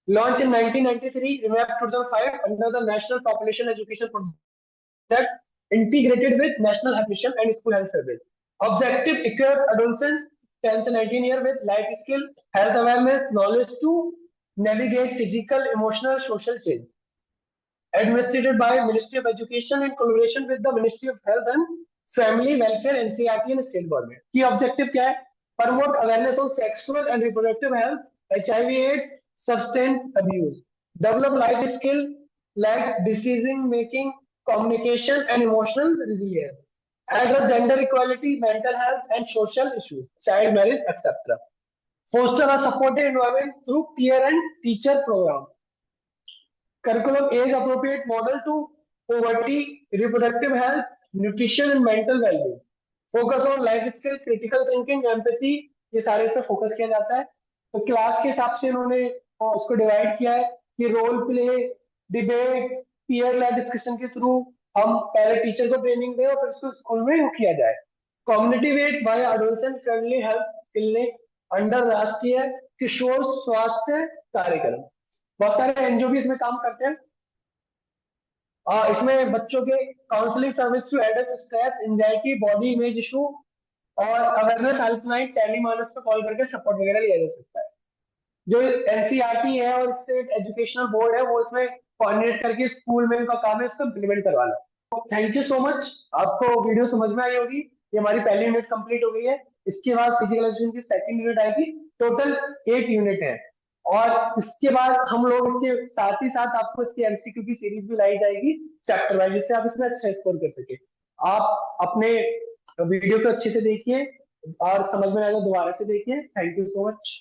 Launch in 1993, remap 2005 under the national population education project integrated with national health mission and school health service. Objective: equip adolescents 10 to 19 year with life skill, health awareness, knowledge to navigate physical, emotional, social change. Administered by Ministry of Education in collaboration with the Ministry of Health and family welfare NCERT and state government की objective क्या है? Promote awareness of sexual and reproductive health, HIV AIDS, substance abuse, develop life skill like decision making, communication and emotional resilience, address gender equality, mental health and social issues, child marriage, etc. Foster a supportive environment through peer and teacher program. Curriculum age appropriate model to poverty, reproductive health, nutrition and mental well-being. Focus on life skill, critical thinking, empathy, ये सारे इस पे focus किया जाता है. तो class के हिसाब से इन्होंने उसको डिवाइड किया है कि role play, debate, peer led discussion के थ्रू हम पहले टीचर को ट्रेनिंग दें और फिर उसको स्कूल में किया जाए. Community based by adolescent friendly health clinic under Rashtriya Kishor स्वास्थ्य कार्यक्रम. बहुत सारे एनजीओ भी इसमें काम करते हैं. इसमें बच्चों के counselling service to address stress, anxiety, body image issue और अवेयरनेस हेल्पलाइन टेलीमानस पे कॉल करके सपोर्ट वगैरह लिया जा सकता है. जो एनसीईआरटी है और स्टेट एजुकेशनल बोर्ड है वो इसमें कोऑर्डिनेट करके स्कूल में उनका काम है इसको इम्प्लीमेंट करवाना. Thank you so much. आपको वीडियो समझ में आई होगी. ये हमारी पहली यूनिट कंप्लीट हो गई है. इसके बाद फिजिकल एजुकेशन की सेकंड यूनिट आएगी. टोटल 8 यूनिट है और इसके बाद हम लोग इसके साथ ही साथ आपको इसकी एमसीक्यू की सीरीज भी लाई जाएगी चैप्टर वाइज, जिससे आप इसमें अच्छा स्कोर कर सके. आप अपने वीडियो को अच्छे से देखिए और समझ में आएगा दोबारा से देखिए. Thank you so much.